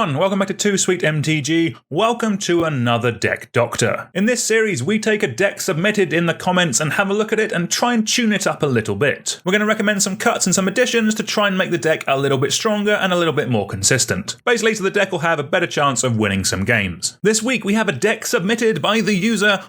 everyone, welcome back to Too Sweet MTG. Welcome to another Deck Doctor. In this series, we take a deck submitted in the comments and have a look at it and try and tune it up a little bit. We're going to recommend some cuts and some additions to try and make the deck a little bit stronger and a little bit more consistent. Basically, so the deck will have a better chance of winning some games. This week, we have a deck submitted by the user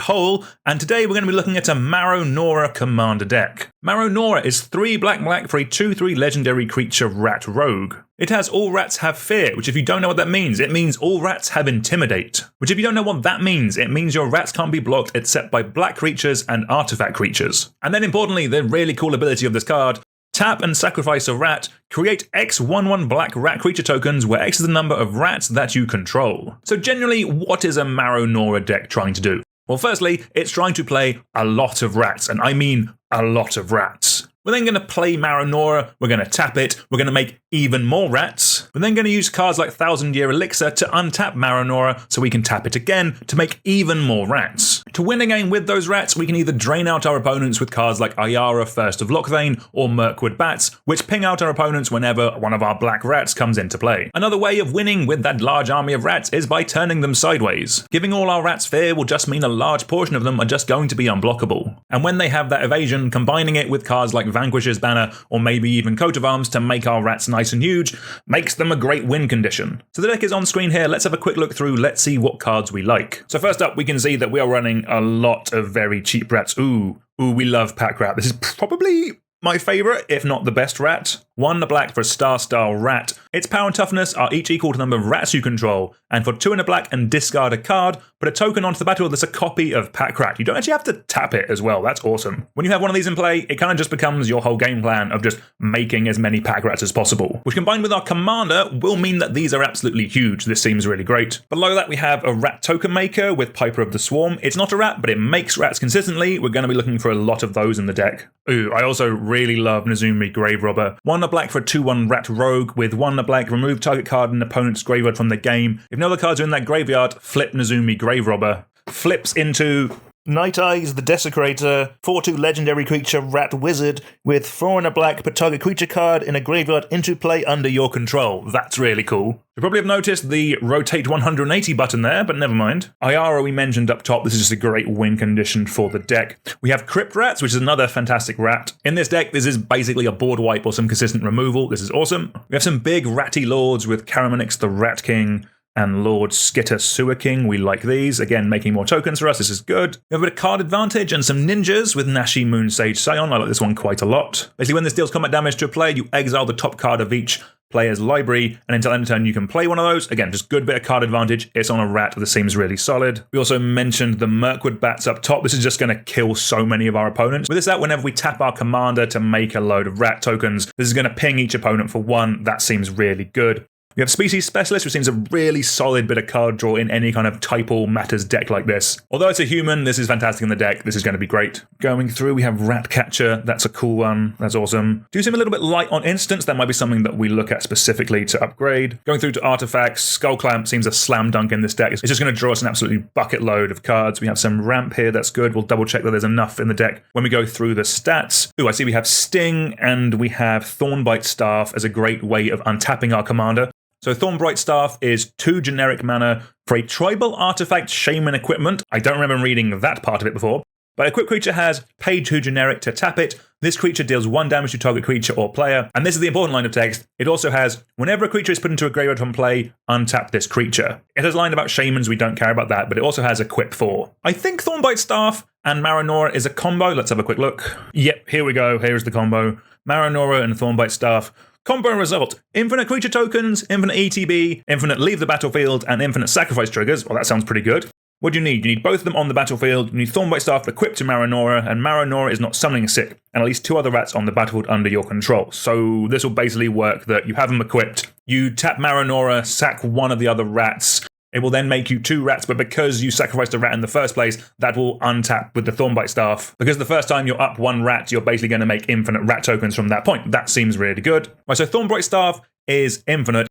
Hole, and today we're going to be looking at a Marrow-Gnawer commander deck. Marrow-Gnawer is 3 black for a 2/3 legendary creature rat rogue. It has all rats have fear, which if you don't know what that means, it means all rats have intimidate. Which if you don't know what that means, it means your rats can't be blocked except by black creatures and artifact creatures. And then importantly, the really cool ability of this card, tap and sacrifice a rat, create X/1/1 black rat creature tokens where X is the number of rats that you control. So generally, what is a Marrow-Gnawer deck trying to do? Well, firstly, it's trying to play a lot of rats, and I mean a lot of rats. We're then going to play Marrow-Gnawer, we're going to tap it, we're going to make even more rats. We're then going to use cards like 1000-Year Elixir to untap Marrow-Gnawer so we can tap it again to make even more rats. To win a game with those rats, we can either drain out our opponents with cards like Ayara, First of Lochthane, or Mirkwood Bats, which ping out our opponents whenever one of our black rats comes into play. Another way of winning with that large army of rats is by turning them sideways. Giving all our rats fear will just mean a large portion of them are just going to be unblockable. And when they have that evasion, combining it with cards like Vanquish's Banner, or maybe even Coat of Arms to make our rats nice and huge, makes them a great win condition. So the deck is on screen here, let's have a quick look through, let's see what cards we like. So first up, we can see that we are running a lot of very cheap rats. Ooh, we love Pack Rat. This is probably my favourite, if not the best rat. 1 black for a star rat. Its power and toughness are each equal to the number of rats you control, and for 2 black and discard a card, put a token onto the battlefield that's a copy of Pack Rat. You don't actually have to tap it as well, that's awesome. When you have one of these in play, it kind of just becomes your whole game plan of just making as many Pack Rats as possible, which combined with our commander will mean that these are absolutely huge. This seems really great. Below that we have a rat token maker with Piper of the Swarm. It's not a rat, but it makes rats consistently. We're going to be looking for a lot of those in the deck. Ooh, I also really love Nezumi Grave Robber. 1 black for a 2/1 rat rogue with 1 black, remove target card in an opponent's graveyard from the game. If no other cards are in that graveyard, flip Nezumi Grave Robber. Flips into Night Eyes the Desecrator, 4/2 legendary creature rat wizard with 4 black, put target creature card in a graveyard into play under your control. That's really cool. You probably have noticed the rotate 180 button there, but never mind. Ayara we mentioned up top, this is just a great win condition for the deck. We have Crypt Rats, which is another fantastic rat. In this deck, this is basically a board wipe or some consistent removal. This is awesome. We have some big ratty lords with Karamanix the Rat King and Lord Skitter Sewer King. We like these. Again, making more tokens for us. This is good. We have a bit of card advantage and some ninjas with Nashi Moon Sage Scion. I like this one quite a lot. Basically, when this deals combat damage to a player, you exile the top card of each player's library, and until end of turn you can play one of those. Again, just good bit of card advantage. It's on a rat. This seems really solid. We also mentioned the Mirkwood Bats up top. This is just going to kill so many of our opponents. With this out, whenever we tap our commander to make a load of rat tokens, this is going to ping each opponent for 1. That seems really good. We have Species Specialist, which seems a really solid bit of card draw in any kind of typal matters deck like this. Although it's a human, this is fantastic in the deck. This is going to be great. Going through, we have Rat Catcher. That's a cool one. That's awesome. Do seem a little bit light on instants. That might be something that we look at specifically to upgrade. Going through to artifacts, Skull Clamp seems a slam dunk in this deck. It's just going to draw us an absolutely bucket load of cards. We have some Ramp here. That's good. We'll double check that there's enough in the deck when we go through the stats. Ooh, I see we have Sting and we have Thornbite Staff as a great way of untapping our commander. So Thornbright Staff is 2 generic mana for a tribal artifact shaman equipment. I don't remember reading that part of it before. But equipped creature has pay 2 generic to tap it. This creature deals 1 damage to target creature or player. And this is the important line of text. It also has, whenever a creature is put into a graveyard from play, untap this creature. It has a line about shamans, we don't care about that, but it also has equip 4. I think Thornbite Staff and Marrow-Gnawer is a combo. Let's have a quick look. Yep, here we go. Here's the combo. Marrow-Gnawer and Thornbite Staff. Combo result, infinite creature tokens, infinite ETB, infinite leave the battlefield, and infinite sacrifice triggers. Well, that sounds pretty good. What do you need? You need both of them on the battlefield. You need Thornbite Staff equipped to Marrow-Gnawer, and Marrow-Gnawer is not summoning a sick, and at least 2 other rats on the battlefield under your control. So this will basically work that you have them equipped, you tap Marrow-Gnawer, sack 1 of the other rats. It will then make you 2 rats, but because you sacrificed a rat in the first place, that will untap with the Thornbite Staff. Because the first time you're up 1 rat, you're basically going to make infinite rat tokens from that point. That seems really good. Right, so Thornbite Staff is infinite.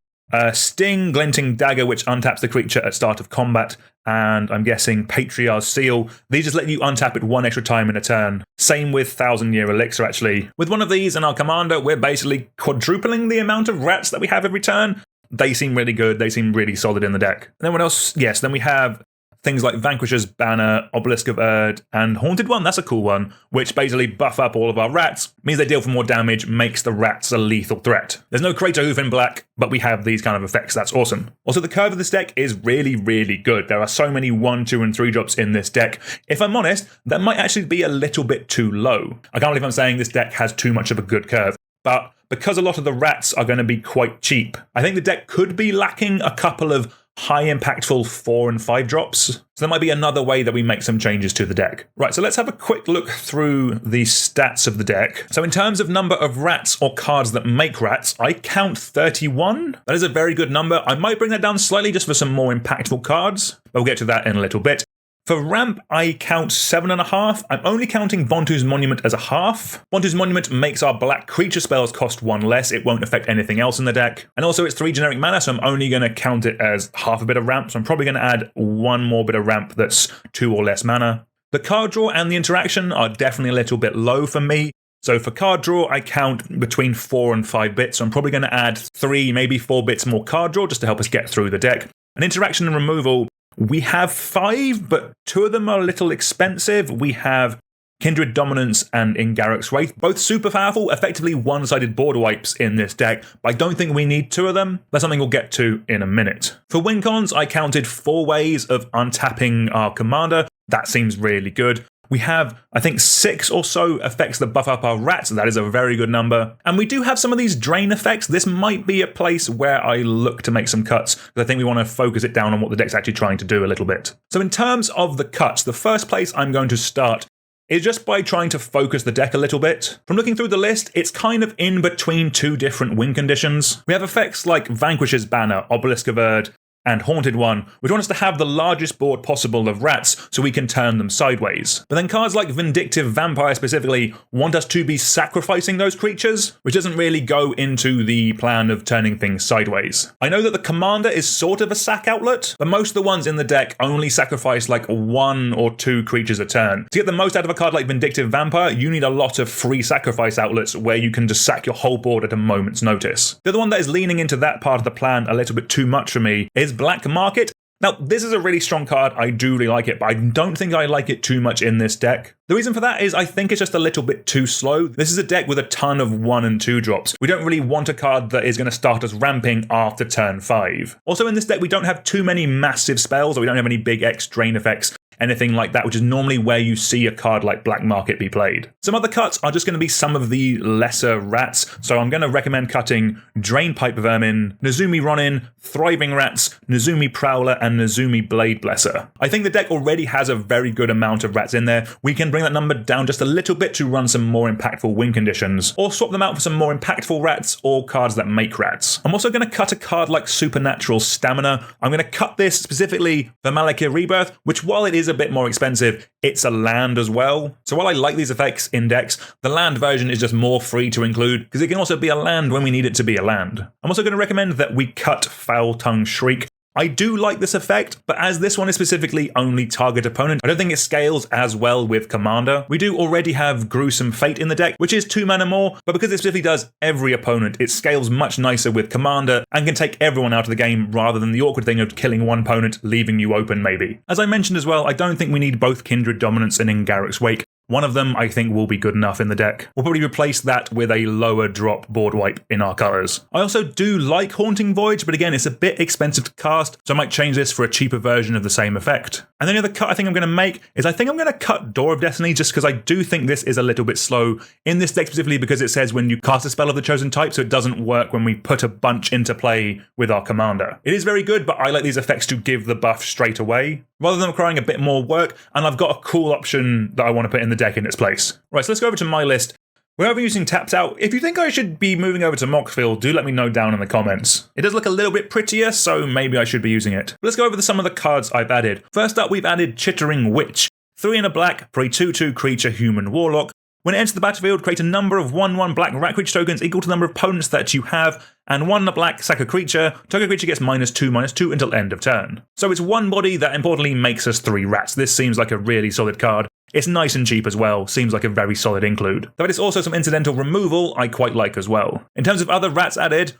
Sting, Glinting Dagger, which untaps the creature at start of combat, and I'm guessing Patriarch's Seal. These just let you untap it 1 extra time in a turn. Same with 1000-Year Elixir, actually. With one of these and our commander, we're basically quadrupling the amount of rats that we have every turn. they seem really good. They seem really solid in the deck. And then what else? Yes, then we have things like Vanquisher's Banner, Obelisk of Erd, and Haunted One. That's a cool one, which basically buff up all of our rats, means they deal for more damage, makes the rats a lethal threat. There's no Crater Hoof in black, but we have these kind of effects. That's awesome. Also, the curve of this deck is really, really good. There are so many 1, 2, and 3 drops in this deck. If I'm honest, that might actually be a little bit too low. I can't believe I'm saying this deck has too much of a good curve, but because a lot of the rats are going to be quite cheap, I think the deck could be lacking a couple of high impactful 4 and 5 drops. So that might be another way that we make some changes to the deck. Right, so let's have a quick look through the stats of the deck. So in terms of number of rats or cards that make rats, I count 31. That is a very good number. I might bring that down slightly just for some more impactful cards, but we'll get to that in a little bit. For ramp, I count 7.5. I'm only counting Bontu's Monument as a half. Bontu's Monument makes our black creature spells cost 1 less. It won't affect anything else in the deck. And also it's 3 generic mana, so I'm only going to count it as half a bit of ramp. So I'm probably going to add 1 more bit of ramp that's 2 or less mana. The card draw and the interaction are definitely a little bit low for me. So for card draw, I count between 4 and 5 bits. So I'm probably going to add 3, maybe 4 bits more card draw just to help us get through the deck. And interaction and removal, we have 5, but 2 of them are a little expensive. We have Kindred Dominance and Ingarruk's Wraith, both super powerful, effectively one-sided board wipes in this deck, but I don't think we need 2 of them. That's something we'll get to in a minute. For win cons, I counted 4 ways of untapping our commander. That seems really good. We have, I think, 6 or so effects that buff up our rats. That is a very good number. And we do have some of these drain effects. This might be a place where I look to make some cuts, because I think we want to focus it down on what the deck's actually trying to do a little bit. So in terms of the cuts, the first place I'm going to start is just by trying to focus the deck a little bit. From looking through the list, it's kind of in between 2 different win conditions. We have effects like Vanquisher's Banner, Obelisk of Erd, and Haunted One, which want us to have the largest board possible of rats so we can turn them sideways. But then cards like Vindictive Vampire specifically want us to be sacrificing those creatures, which doesn't really go into the plan of turning things sideways. I know that the commander is sort of a sack outlet, but most of the ones in the deck only sacrifice like 1 or 2 creatures a turn. To get the most out of a card like Vindictive Vampire, you need a lot of free sacrifice outlets where you can just sack your whole board at a moment's notice. The other one that is leaning into that part of the plan a little bit too much for me is Black Market. Now, this is a really strong card. I do really like it, but I don't think I like it too much in this deck. The reason for that is I think it's just a little bit too slow. This is a deck with a ton of 1 and 2 drops. We don't really want a card that is going to start us ramping after turn 5. Also in this deck, we don't have too many massive spells, or we don't have any big X drain effects, anything like that, which is normally where you see a card like Black Market be played. Some other cuts are just going to be some of the lesser rats, so I'm going to recommend cutting Drainpipe Vermin, Nezumi Ronin, Thriving Rats, Nezumi Prowler, and Nezumi Blade Blesser. I think the deck already has a very good amount of rats in there. We can bring that number down just a little bit to run some more impactful win conditions, or swap them out for some more impactful rats or cards that make rats. I'm also going to cut a card like Supernatural Stamina. I'm going to cut this specifically for Malakir Rebirth, which while it is a bit more expensive, it's a land as well. So while I like these effects in decks, the land version is just more free to include, because it can also be a land when we need it to be a land. I'm also going to recommend that we cut Foul Tongue Shriek. I do like this effect, but as this one is specifically only target opponent, I don't think it scales as well with Commander. We do already have Gruesome Fate in the deck, which is 2 mana more, but because it specifically does every opponent, it scales much nicer with Commander and can take everyone out of the game rather than the awkward thing of killing one opponent, leaving you open maybe. As I mentioned as well, I don't think we need both Kindred Dominance and Ingarruk's Wake. One of them, I think, will be good enough in the deck. We'll probably replace that with a lower drop board wipe in our colours. I also do like Haunting Voyage, but again, it's a bit expensive to cast, so I might change this for a cheaper version of the same effect. And then the other cut I think I'm going to make is I think I'm going to cut Door of Destiny, just because I do think this is a little bit slow in this deck specifically because it says when you cast a spell of the chosen type, so it doesn't work when we put a bunch into play with our commander. It is very good, but I like these effects to give the buff straight away, rather than requiring a bit more work, and I've got a cool option that I want to put in the deck in its place. Right, so let's go over to my list. We're over using Tapped Out. If you think I should be moving over to Moxfield, do let me know down in the comments. It does look a little bit prettier, so maybe I should be using it. But let's go over some of the cards I've added. First up, we've added Chittering Witch. 3 in a black for a 2/2 creature human warlock. When it enters the battlefield, create a number of 1/1 black rat creature tokens equal to the number of opponents that you have, and 1 in a black, sack a creature. Target creature gets -2/-2 until end of turn. So it's one body that importantly makes us 3 rats. This seems like a really solid card. It's nice and cheap as well, seems like a very solid include. Though it is also some incidental removal I quite like as well. In terms of other rats added,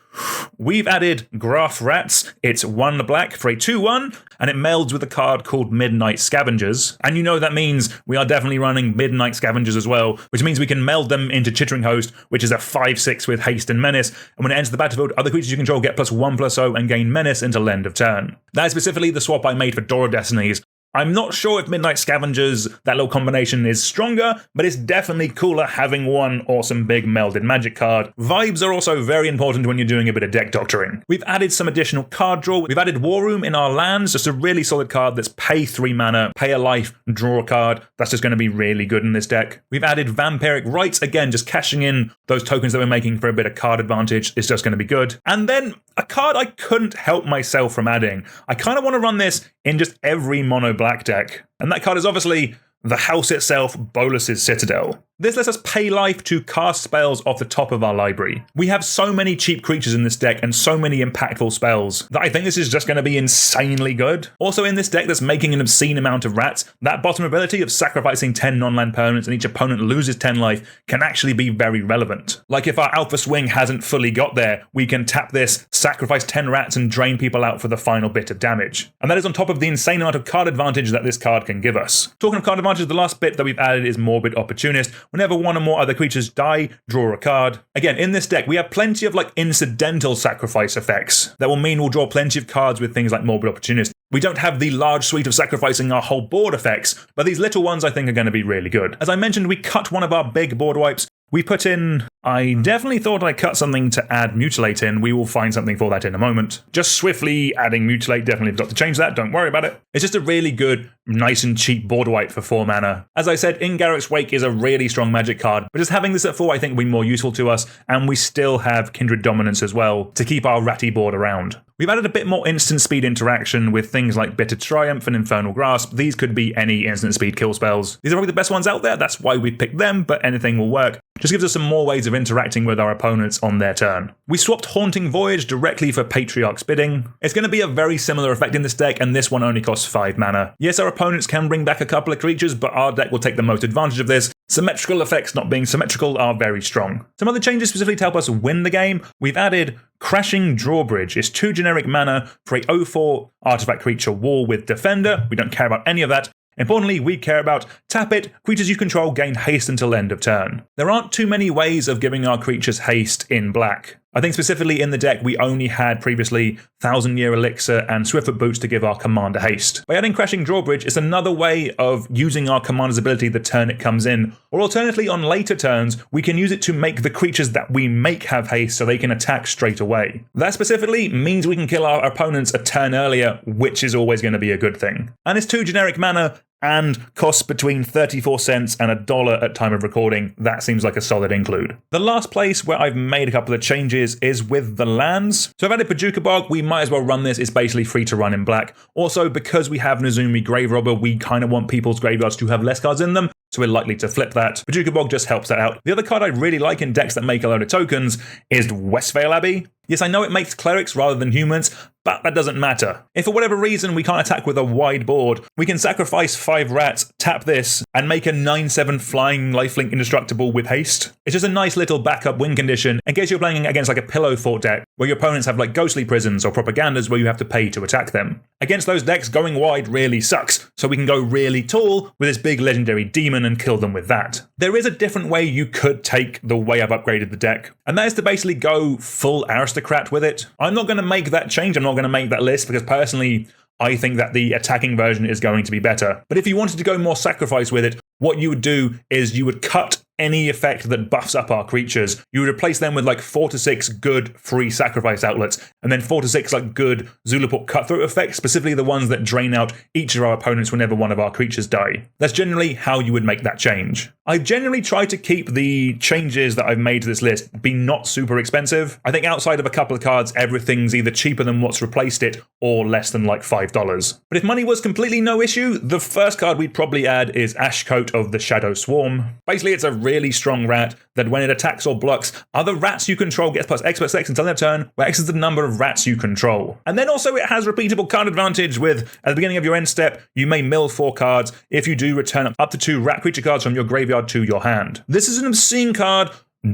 we've added Graph Rats. It's 1 black for a 2/1, and it melds with a card called Midnight Scavengers. And you know that means we are definitely running Midnight Scavengers as well, which means we can meld them into Chittering Host, which is a 5/6 with Haste and Menace, and when it enters the battlefield, other creatures you control get +1/+0 and gain Menace until end of turn. That is specifically the swap I made for Door of Destinies. I'm not sure if Midnight Scavengers, that little combination, is stronger, but it's definitely cooler having one awesome big melded magic card. Vibes are also very important when you're doing a bit of deck doctoring. We've added some additional card draw. We've added War Room in our lands, just a really solid card that's pay 3 mana, pay a life, draw a card. That's just going to be really good in this deck. We've added Vampiric Rites, again, just cashing in those tokens that we're making for a bit of card advantage is just going to be good. And then a card I couldn't help myself from adding. I kind of want to run this in just every mono black deck. And that card is obviously the house itself, Bolas's Citadel. This lets us pay life to cast spells off the top of our library. We have so many cheap creatures in this deck and so many impactful spells that I think this is just going to be insanely good. Also in this deck that's making an obscene amount of rats, that bottom ability of sacrificing 10 non-land permanents and each opponent loses 10 life can actually be very relevant. Like if our Alpha Swing hasn't fully got there, we can tap this, sacrifice 10 rats and drain people out for the final bit of damage. And that is on top of the insane amount of card advantage that this card can give us. Talking of card advantage, the last bit that we've added is Morbid Opportunist. Whenever one or more other creatures die, draw a card. Again, in this deck, we have plenty of like incidental sacrifice effects that will mean we'll draw plenty of cards with things like Morbid Opportunist. We don't have the large suite of sacrificing our whole board effects, but these little ones I think are going to be really good. As I mentioned, we cut one of our big board wipes. We put in, I definitely thought I cut something to add Mutilate in. We will find something for that in a moment. Just swiftly adding Mutilate, definitely forgot to change that. Don't worry about it. It's just a really good, nice and cheap board wipe for 4 mana. As I said, In Garruk's Wake is a really strong magic card, but just having this at 4 I think will be more useful to us, and we still have Kindred Dominance as well to keep our ratty board around. We've added a bit more instant speed interaction with things like Bitter Triumph and Infernal Grasp. These could be any instant speed kill spells. These are probably the best ones out there, that's why we picked them, but anything will work. Just gives us some more ways of interacting with our opponents on their turn. We swapped Haunting Voyage directly for Patriarch's Bidding. It's going to be a very similar effect in this deck, and this one only costs 5 mana. Yes, our opponents can bring back a couple of creatures, but our deck will take the most advantage of this. Symmetrical effects not being symmetrical are very strong. Some other changes specifically to help us win the game. We've added Crashing Drawbridge. It's 2 generic mana for a 0/4 artifact creature wall with Defender. We don't care about any of that. Importantly, we care about tap it, creatures you control gain haste until end of turn. There aren't too many ways of giving our creatures haste in black. I think specifically in the deck we only had previously 1000-Year Elixir and Swiftfoot Boots to give our commander haste. By adding Crashing Drawbridge, it's another way of using our commander's ability the turn it comes in, or alternatively on later turns we can use it to make the creatures that we make have haste so they can attack straight away. That specifically means we can kill our opponents a turn earlier, which is always going to be a good thing. And it's 2 generic mana and costs between 34 cents and $1 at time of recording. That seems like a solid include. The last place where I've made a couple of changes is with the lands. So I've added Paducah Bog, we might as well run this, it's basically free to run in black. Also, because we have Nezumi Grave Robber, we kind of want people's graveyards to have less cards in them, so we're likely to flip that. Paducah Bog just helps that out. The other card I really like in decks that make a load of tokens is Westvale Abbey. Yes, I know it makes clerics rather than humans, but that doesn't matter. If for whatever reason we can't attack with a wide board, we can sacrifice 5 rats, tap this, and make a 9/7 flying lifelink indestructible with haste. It's just a nice little backup win condition in case you're playing against like a pillow fort deck, where your opponents have like ghostly prisons or propagandas where you have to pay to attack them. Against those decks, going wide really sucks, so we can go really tall with this big legendary demon and kill them with that. There is a different way you could take the way I've upgraded the deck, and that is to basically go full aristocrat with it. I'm not going to make that change, I'm not going to make that list, because personally I think that the attacking version is going to be better. But if you wanted to go more sacrifice with it, what you would do is you would cut any effect that buffs up our creatures. You would replace them with like 4 to 6 good free sacrifice outlets, and then 4 to 6 like good Zulaport Cutthroat effects, specifically the ones that drain out each of our opponents whenever one of our creatures die. That's generally how you would make that change. I generally try to keep the changes that I've made to this list be not super expensive. I think outside of a couple of cards, everything's either cheaper than what's replaced it or less than like $5. But if money was completely no issue, the first card we'd probably add is Ashcoat of the Shadow Swarm. Basically, it's a really strong rat that when it attacks or blocks other rats you control gets plus X+X until their turn, where X is the number of rats you control. And then also it has repeatable card advantage with, at the beginning of your end step, you may mill 4 cards if you do return up to 2 rat creature cards from your graveyard to your hand. This is an obscene card.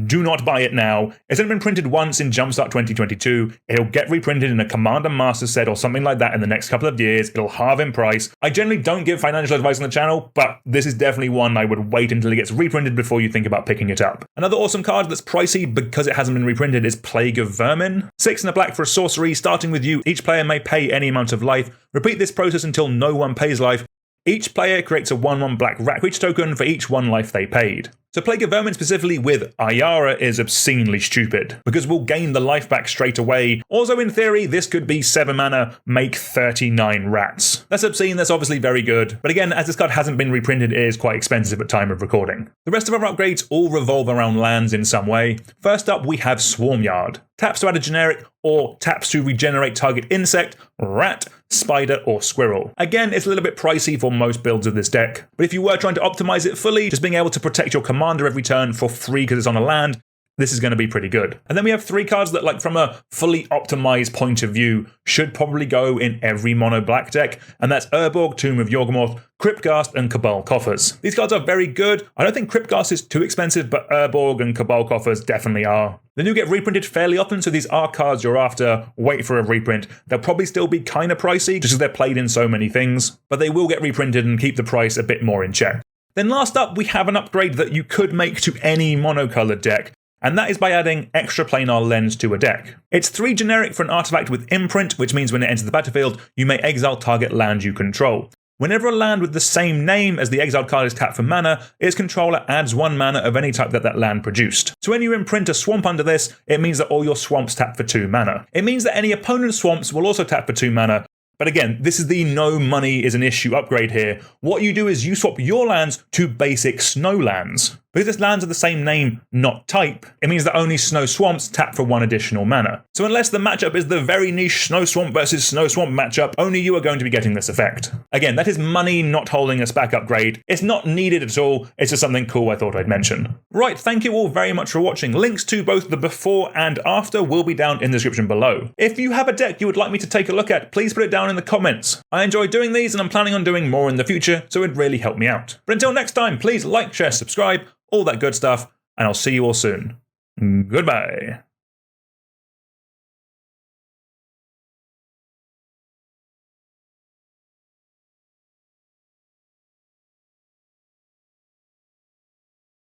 Do not buy it now. It's only been printed once in Jumpstart 2022. It'll get reprinted in a Commander Master set or something like that in the next couple of years. It'll halve in price. I generally don't give financial advice on the channel, but this is definitely one I would wait until it gets reprinted before you think about picking it up. Another awesome card that's pricey because it hasn't been reprinted is Plague of Vermin. 6 and a black for a sorcery. Starting with you, each player may pay any amount of life. Repeat this process until no one pays life. Each player creates a 1/1 black rat creature token for each 1 life they paid. So Plague of Vermin specifically with Ayara is obscenely stupid, because we'll gain the life back straight away. Also in theory, this could be 7 mana, make 39 rats. That's obscene, that's obviously very good, but again, as this card hasn't been reprinted, it is quite expensive at time of recording. The rest of our upgrades all revolve around lands in some way. First up, we have Swarmyard. Taps to add a generic, or taps to regenerate target insect, rat, spider, or squirrel. Again, it's a little bit pricey for most builds of this deck, but if you were trying to optimize it fully, just being able to protect your commander every turn for free because it's on a land, this is going to be pretty good. And then we have 3 cards that, like, from a fully optimized point of view, should probably go in every mono black deck, and that's Urborg, Tomb of Yawgmoth, Cryptghast, and Cabal Coffers. These cards are very good. I don't think Cryptghast is too expensive, but Urborg and Cabal Coffers definitely are. They do get reprinted fairly often, so these are cards you're after. Wait for a reprint. They'll probably still be kind of pricey, just because they're played in so many things, but they will get reprinted and keep the price a bit more in check. Then last up, we have an upgrade that you could make to any monocolored deck, and that is by adding extra planar lens to a deck. It's 3 generic for an artifact with imprint, which means when it enters the battlefield, you may exile target land you control. Whenever a land with the same name as the exiled card is tapped for mana, its controller adds 1 mana of any type that land produced. So when you imprint a swamp under this, it means that all your swamps tap for 2 mana. It means that any opponent's swamps will also tap for 2 mana, but again, this is the no money is an issue upgrade here. What you do is you swap your lands to basic snow lands. Because this lands are the same name, not type, it means that only Snow Swamps tap for 1 additional mana. So unless the matchup is the very niche Snow Swamp versus Snow Swamp matchup, only you are going to be getting this effect. Again, that is money not holding us back upgrade. It's not needed at all, it's just something cool I thought I'd mention. Right, thank you all very much for watching. Links to both the before and after will be down in the description below. If you have a deck you would like me to take a look at, please put it down in the comments. I enjoy doing these and I'm planning on doing more in the future, so it'd really help me out. But until next time, please like, share, subscribe, all that good stuff, and I'll see you all soon. Goodbye.